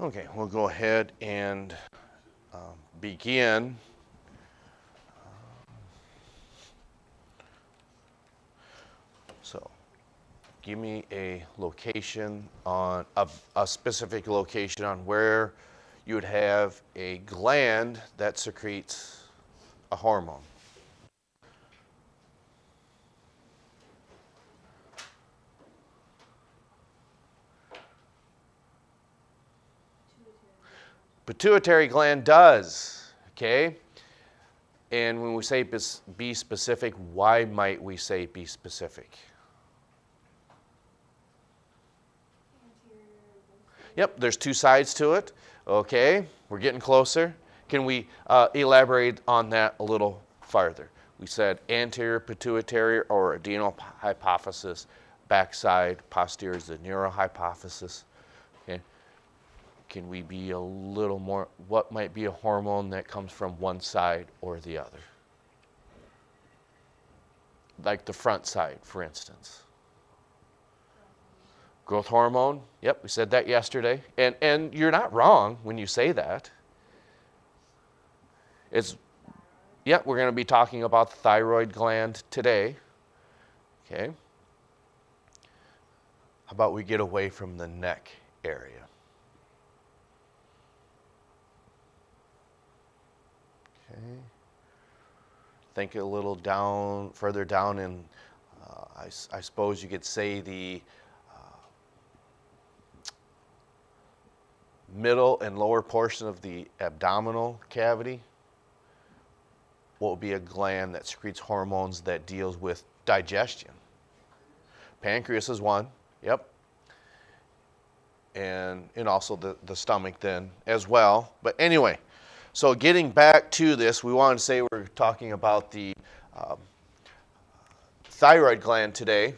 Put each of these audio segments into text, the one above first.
Okay, we'll go ahead and begin. So, give me a location on a specific location on where you would have a gland that secretes a hormone. Pituitary gland does, okay? And when we say be specific, why might we say be specific? Yep, there's two sides to it. Okay, we're getting closer. Can we elaborate on that a little farther? We said anterior pituitary or adrenal hypophysis, backside posterior is the neurohypophysis. Okay, can we be a little more, what might be a hormone that comes from one side or the other? Like the front side, for instance. Growth hormone, yep, we said that yesterday. And you're not wrong when you say that. Yeah, we're going to be talking about the thyroid gland today. Okay. How about we get away from the neck area? Okay. Think a little down, further down in, I suppose you could say the middle and lower portion of the abdominal cavity. What would be a gland that secretes hormones that deals with digestion? Pancreas is one, yep. And also the stomach then as well. But anyway, so getting back to this, we want to say we're talking about the thyroid gland today,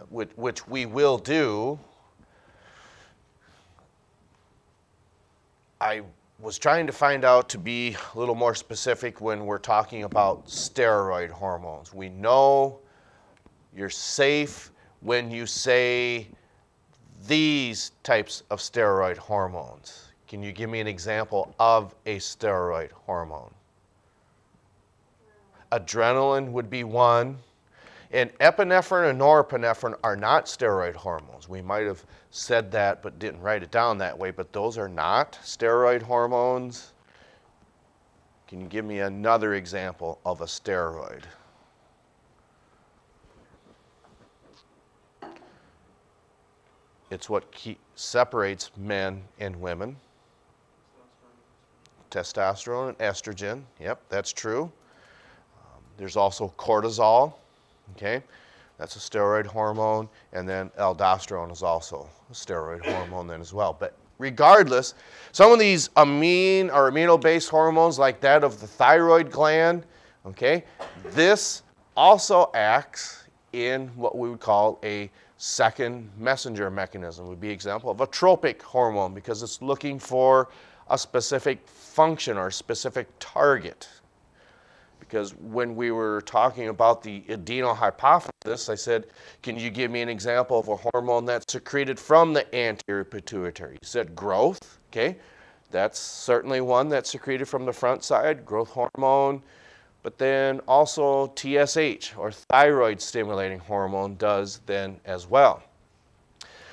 which we will do. I was trying to find out to be a little more specific when we're talking about steroid hormones. We know you're safe when you say these types of steroid hormones. Can you give me an example of a steroid hormone? Adrenaline would be one. And epinephrine and norepinephrine are not steroid hormones. We might have said that but didn't write it down that way, but those are not steroid hormones. Can you give me another example of a steroid? It's what separates men and women. Testosterone and estrogen. Yep, that's true. There's also cortisol. Okay, that's a steroid hormone, and then aldosterone is also a steroid hormone then as well. But regardless, some of these amine or amino-based hormones like that of the thyroid gland, okay, this also acts in what we would call a second messenger mechanism. It would be an example of a tropic hormone because it's looking for a specific function or a specific target. Because when we were talking about the adrenal hypophysis, I said, can you give me an example of a hormone that's secreted from the anterior pituitary? You said growth, okay? That's certainly one that's secreted from the front side, growth hormone. But then also TSH, or thyroid stimulating hormone, does then as well.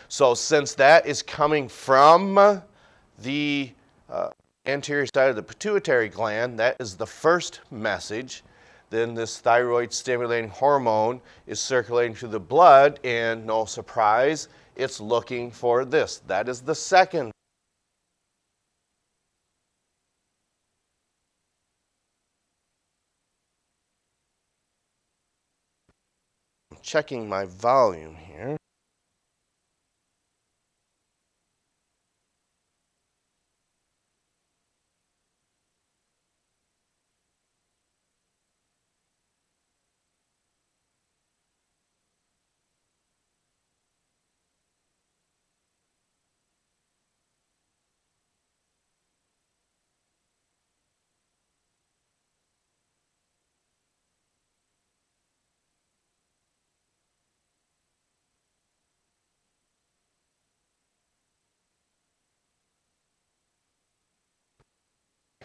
So since that is coming from the anterior side of the pituitary gland, that is the first message. Then this thyroid stimulating hormone is circulating through the blood, and no surprise, it's looking for this. That is the second. I'm checking my volume here.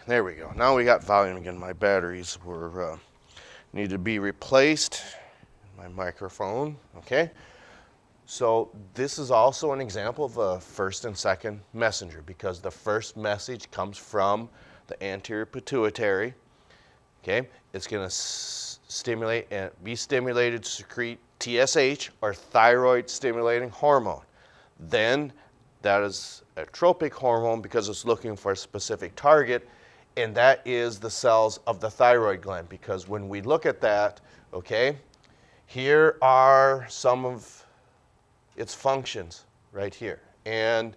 There we go. Now we got volume again. My batteries were need to be replaced. My microphone, okay? So this is also an example of a first and second messenger because the first message comes from the anterior pituitary, okay? It's going to stimulate and be stimulated to secrete TSH, or thyroid stimulating hormone. Then that is a tropic hormone because it's looking for a specific target, and that is the cells of the thyroid gland. Because when we look at that, okay, here are some of its functions right here. And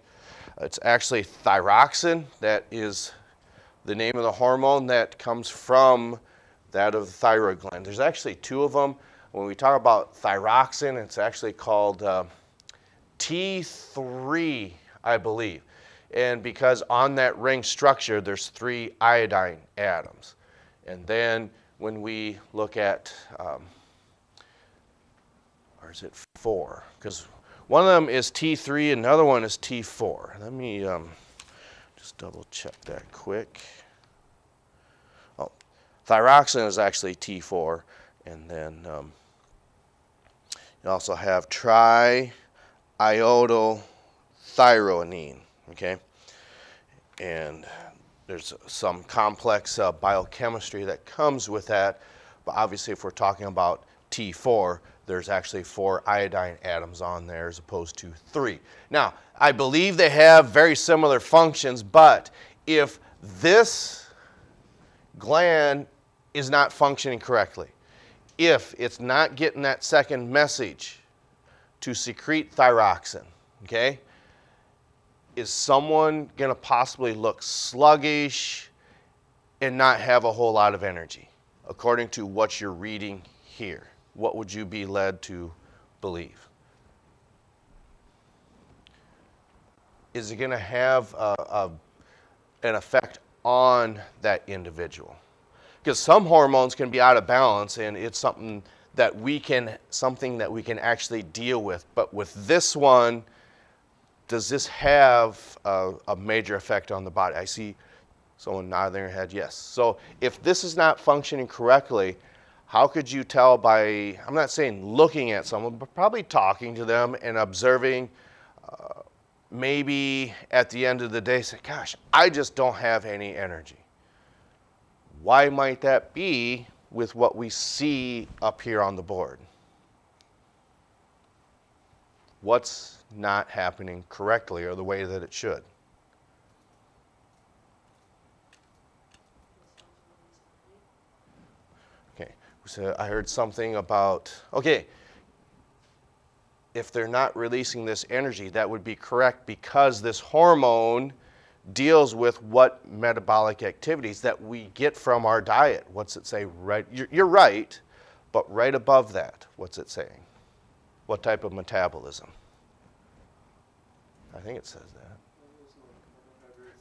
it's actually thyroxine. That is the name of the hormone that comes from that of the thyroid gland. There's actually two of them. When we talk about thyroxine, it's actually called T3, I believe. And because on that ring structure, there's 3 iodine atoms. And then when we look at, or is it 4? Because one of them is T3 and another one is T4. Let me just double check that quick. Oh, thyroxine is actually T4. And then you also have triiodothyronine, okay? And there's some complex biochemistry that comes with that. But obviously, if we're talking about T4, there's actually 4 iodine atoms on there as opposed to 3. Now, I believe they have very similar functions, but if this gland is not functioning correctly, if it's not getting that second message to secrete thyroxine, okay, is someone going to possibly look sluggish and not have a whole lot of energy, according to what you're reading here? What would you be led to believe? Is it going to have an effect on that individual? Because some hormones can be out of balance, and it's something that we can actually deal with. But with this one, does this have a major effect on the body? I see someone nodding their head, yes. So if this is not functioning correctly, how could you tell by, I'm not saying looking at someone, but probably talking to them and observing, maybe at the end of the day say, gosh, I just don't have any energy. Why might that be with what we see up here on the board? What's not happening correctly or the way that it should? Okay, so I heard something about, okay, if they're not releasing this energy, that would be correct because this hormone deals with what metabolic activities that we get from our diet. What's it say? Right, you're right, but right above that, what's it saying? What type of metabolism? I think it says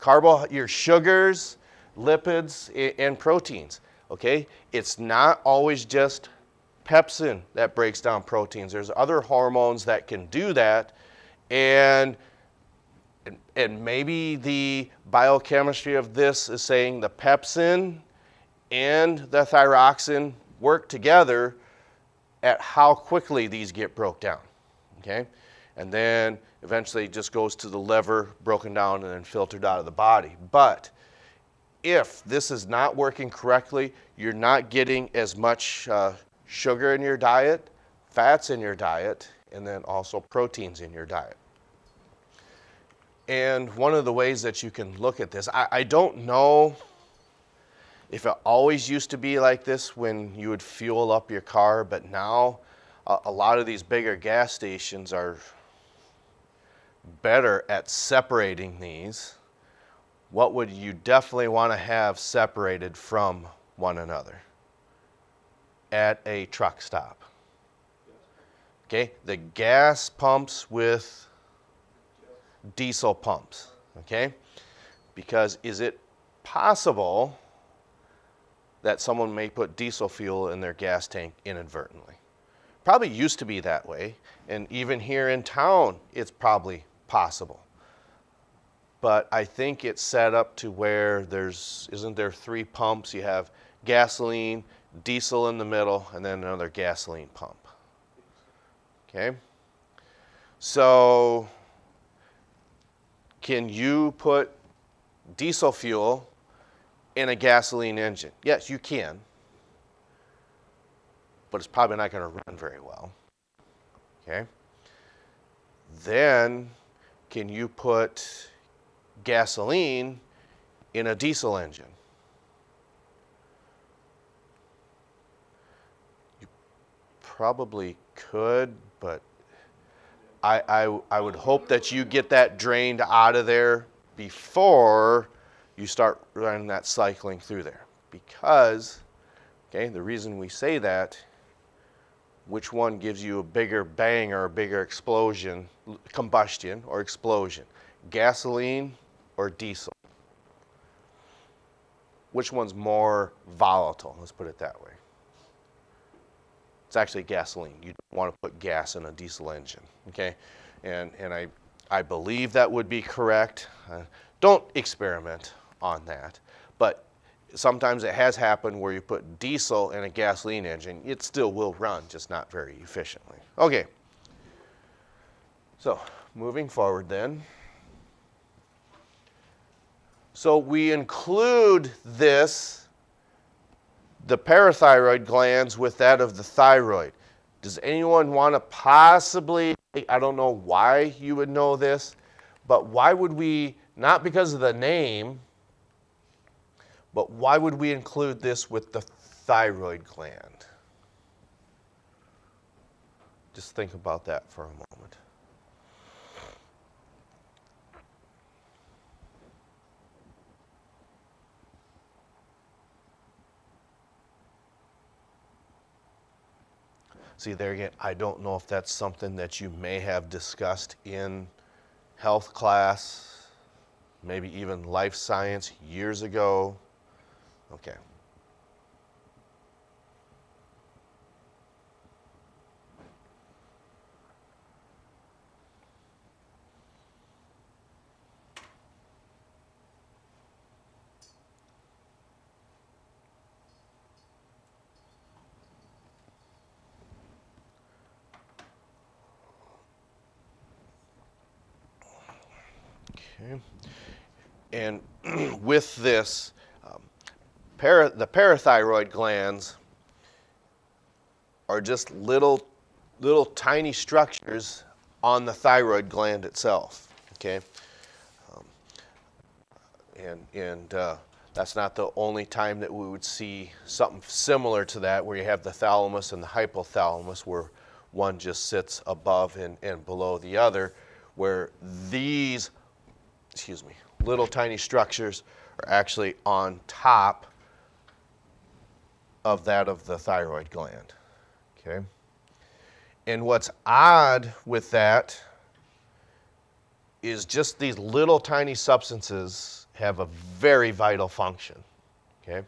that. Your sugars, lipids, and proteins. Okay, it's not always just pepsin that breaks down proteins. There's other hormones that can do that, and maybe the biochemistry of this is saying the pepsin and the thyroxine work together at how quickly these get broke down, okay? And then eventually it just goes to the liver, broken down, and then filtered out of the body. But if this is not working correctly, you're not getting as much sugar in your diet, fats in your diet, and then also proteins in your diet. And one of the ways that you can look at this, I don't know if it always used to be like this when you would fuel up your car, but now a lot of these bigger gas stations are better at separating these. What would you definitely want to have separated from one another at a truck stop? Okay, the gas pumps with diesel pumps, okay? Because is it possible that someone may put diesel fuel in their gas tank inadvertently? Probably used to be that way, and even here in town, it's probably possible. but I think it's set up to where isn't there 3 pumps? You have gasoline, diesel in the middle, and then another gasoline pump. Okay? So can you put diesel fuel in a gasoline engine? Yes, you can, but it's probably not going to run very well. Okay? Then can you put gasoline in a diesel engine? You probably could, but I would hope that you get that drained out of there before you start running that cycling through there. Because, okay, the reason we say that, which one gives you a bigger bang or a bigger explosion, combustion or explosion? Gasoline or diesel? Which one's more volatile? Let's put it that way. It's actually gasoline. You don't want to put gas in a diesel engine, okay? And I believe that would be correct. Don't experiment on that. But sometimes it has happened where you put diesel in a gasoline engine. It still will run, just not very efficiently. Okay. So moving forward then. So we include this, the parathyroid glands, with that of the thyroid. Does anyone want to possibly, I don't know why you would know this, but why would we, not because of the name, but why would we include this with the thyroid gland? Just think about that for a moment. See, there again, I don't know if that's something that you may have discussed in health class, maybe even life science years ago. Okay. Okay. And with this, the parathyroid glands are just little tiny structures on the thyroid gland itself. Okay. And that's not the only time that we would see something similar to that, where you have the thalamus and the hypothalamus, where one just sits above and below the other, where these, little tiny structures are actually on top of that of the thyroid gland. Okay. And what's odd with that is just these little tiny substances have a very vital function. Okay.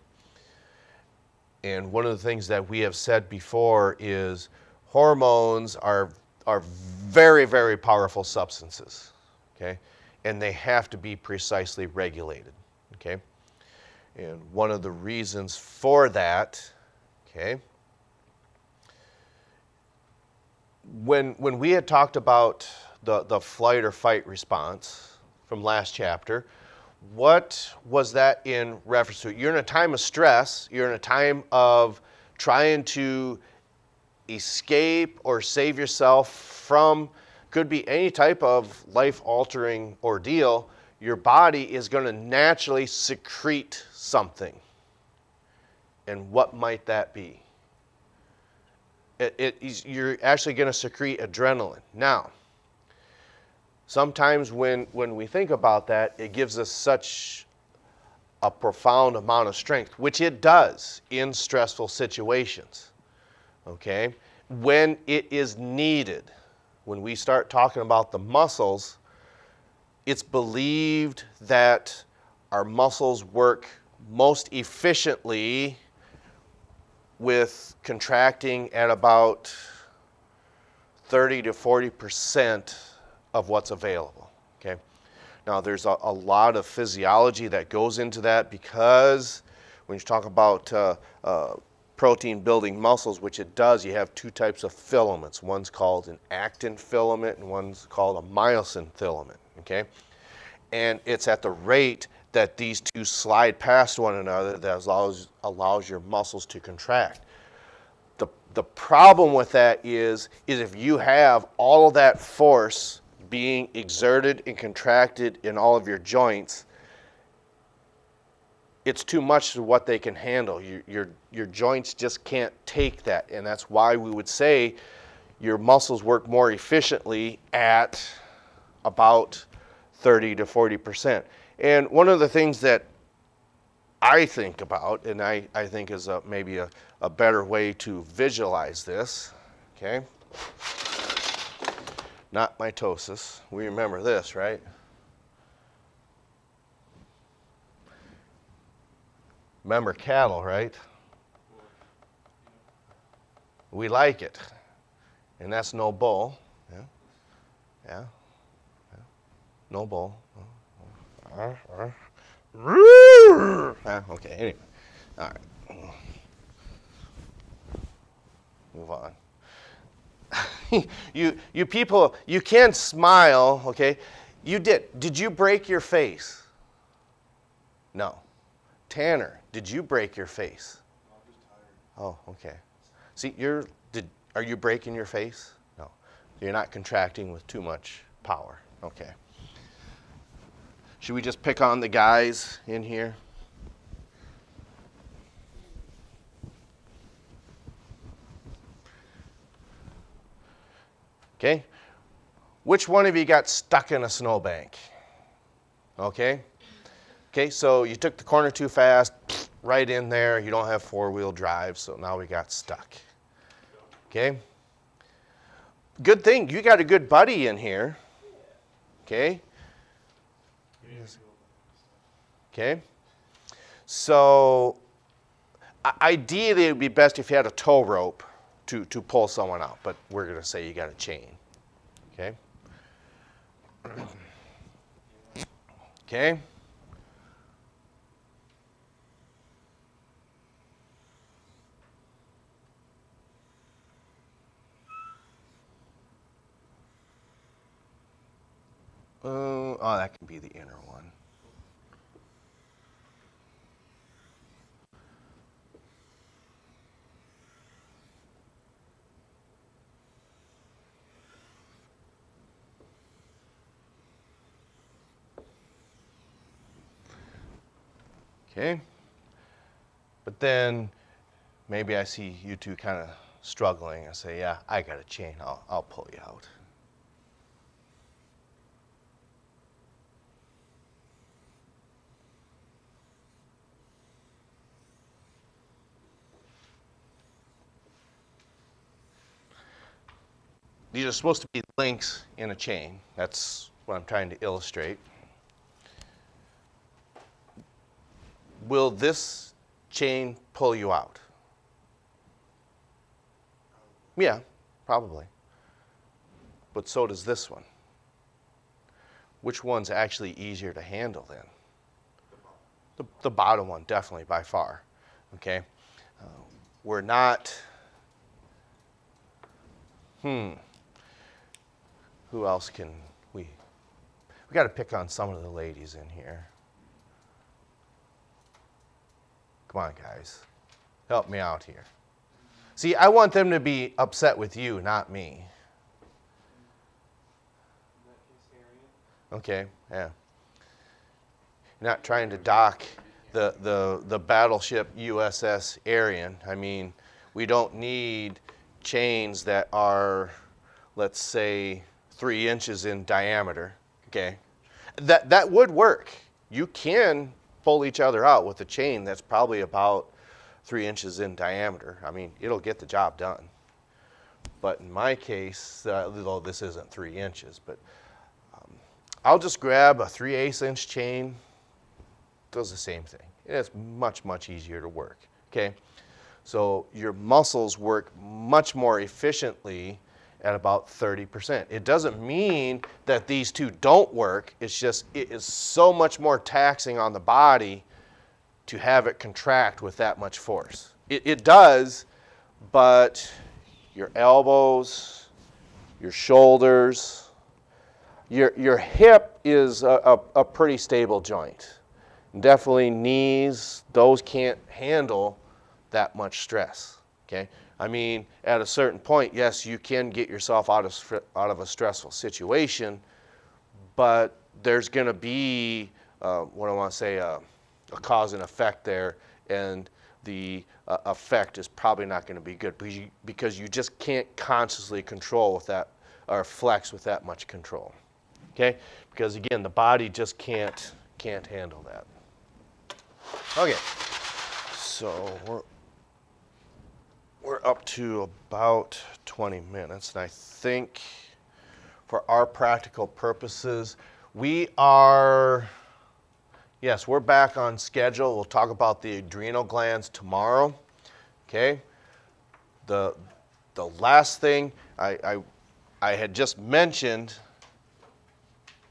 And one of the things that we have said before is hormones are very, very powerful substances. Okay. And they have to be precisely regulated, okay? And one of the reasons for that, okay, when we had talked about the flight or fight response from last chapter, what was that in reference to? You're in a time of stress, you're in a time of trying to escape or save yourself from, could be any type of life-altering ordeal. Your body is going to naturally secrete something. And what might that be? You're actually going to secrete adrenaline. Now, sometimes when we think about that, it gives us such a profound amount of strength, which it does in stressful situations, okay? When it is needed. When we start talking about the muscles, it's believed that our muscles work most efficiently with contracting at about 30 to 40% of what's available. Okay. Now, there's a lot of physiology that goes into that, because when you talk about protein building muscles, which it does, you have two types of filaments. One's called an actin filament and one's called a myosin filament, okay? And it's at the rate that these two slide past one another that allows your muscles to contract. The problem with that is if you have all of that force being exerted and contracted in all of your joints, it's too much to what they can handle. Your joints just can't take that, and that's why we would say your muscles work more efficiently at about 30 to 40%. And one of the things that I think about, and I think is maybe a better way to visualize this, okay? Not mitosis. We remember this, right? Remember cattle, right? We like it. And that's no bull. Yeah. Yeah. Yeah. No bull. Okay, anyway. All right. Move on. You people, you can smile, okay? You did. Did you break your face? No. Tanner, did you break your face? No, I'm just tired. Oh, okay. See, are you breaking your face? No. You're not contracting with too much power. Okay. Should we just pick on the guys in here? Okay. Which one of you got stuck in a snowbank? Okay. Okay, so you took the corner too fast, right in there. You don't have four-wheel drive, so now we got stuck. Okay. Good thing you got a good buddy in here. Okay. Okay. So ideally, it would be best if you had a tow rope to pull someone out, but we're going to say you got a chain. Okay. Okay. Oh, that can be the inner one. Okay. But then maybe I see you two kind of struggling. I say, yeah, I got a chain. I'll pull you out. These are supposed to be links in a chain. That's what I'm trying to illustrate. Will this chain pull you out? Yeah, probably. But so does this one. Which one's actually easier to handle then? The bottom one, definitely, by far. Okay? We're not... Who else can we got to pick on some of the ladies in here. Come on, guys. Help me out here. See, I want them to be upset with you, not me. Okay, yeah. You're not trying to dock the battleship USS Arian. I mean, we don't need chains that are, let's say, 3 inches in diameter. Okay, that would work. You can pull each other out with a chain that's probably about 3 inches in diameter. I mean, it'll get the job done. But in my case, though this isn't 3 inches, but I'll just grab a 3/8 inch chain. Does the same thing. It's much, much easier to work. Okay, so your muscles work much more efficiently at about 30%. It doesn't mean that these two don't work. It's just it is so much more taxing on the body to have it contract with that much force. It does, but your elbows, your shoulders, your hip is a pretty stable joint. Definitely knees, those can't handle that much stress, okay? I mean, at a certain point, yes, you can get yourself out of a stressful situation, but there's going to be, what I want to say, a cause and effect there, and the effect is probably not going to be good because you just can't consciously control with that, or flex with that much control, okay? Because again, the body just can't handle that. Okay, so we're up to about 20 minutes, and I think for our practical purposes, we're back on schedule. We'll talk about the adrenal glands tomorrow, okay? The last thing I had just mentioned,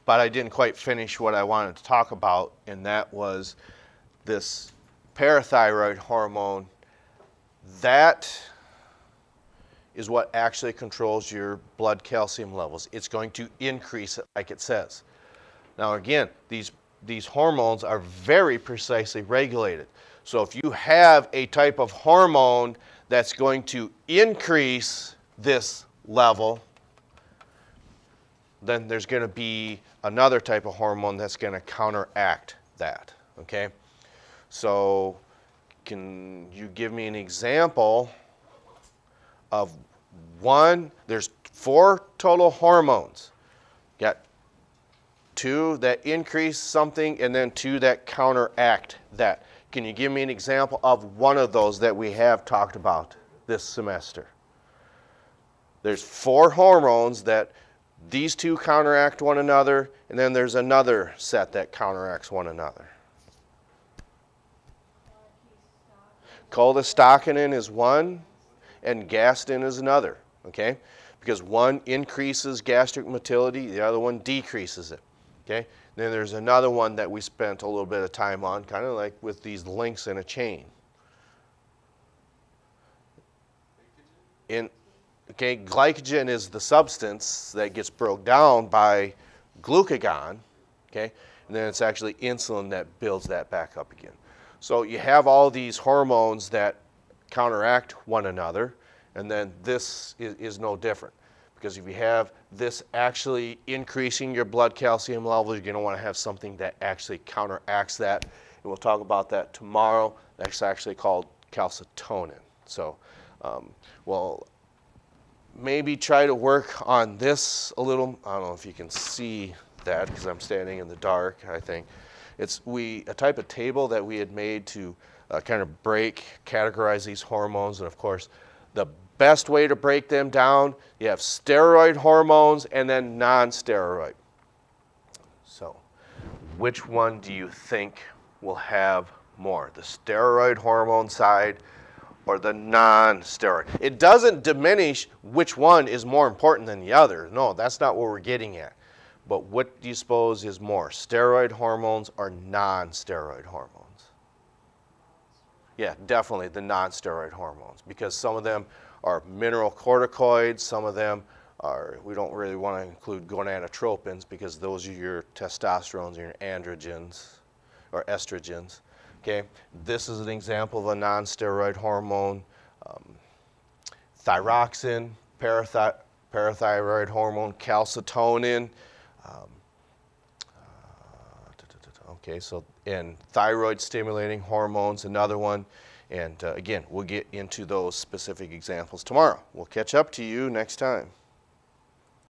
but I didn't quite finish what I wanted to talk about, and that was this parathyroid hormone. That is what actually controls your blood calcium levels. It's going to increase it like it says. Now again, these hormones are very precisely regulated. So if you have a type of hormone that's going to increase this level, then there's going to be another type of hormone that's going to counteract that, okay? So can you give me an example of one? There's 4 total hormones. You got 2 that increase something and then 2 that counteract that. Can you give me an example of one of those that we have talked about this semester? There's 4 hormones that these 2 counteract one another, and then there's another set that counteracts one another. Cholestyramine is one, and gastrin is another, okay? Because one increases gastric motility, the other one decreases it, okay? Then there's another one that we spent a little bit of time on, kind of like with these links in a chain. Okay, glycogen is the substance that gets broke down by glucagon, okay? And then it's actually insulin that builds that back up again. So you have all these hormones that counteract one another, and then this is no different. Because if you have this actually increasing your blood calcium level, you're going to want to have something that actually counteracts that. And we'll talk about that tomorrow. That's actually called calcitonin. So we'll maybe try to work on this a little. I don't know if you can see that because I'm standing in the dark, I think. It's a type of table that we had made to kind of categorize these hormones. And of course, the best way to break them down, you have steroid hormones and then non-steroid. So which one do you think will have more, the steroid hormone side or the non-steroid? It doesn't diminish which one is more important than the other. No, that's not what we're getting at. But what do you suppose is more, steroid hormones or non-steroid hormones? Yeah, definitely the non-steroid hormones, because some of them are mineral corticoids, some of them are, we don't really want to include gonadotropins because those are your testosterones, your androgens, or estrogens. Okay, this is an example of a non-steroid hormone. Thyroxine, parathyroid hormone, calcitonin. Okay, so, and thyroid stimulating hormones, another one. And again, we'll get into those specific examples tomorrow. We'll catch up to you next time.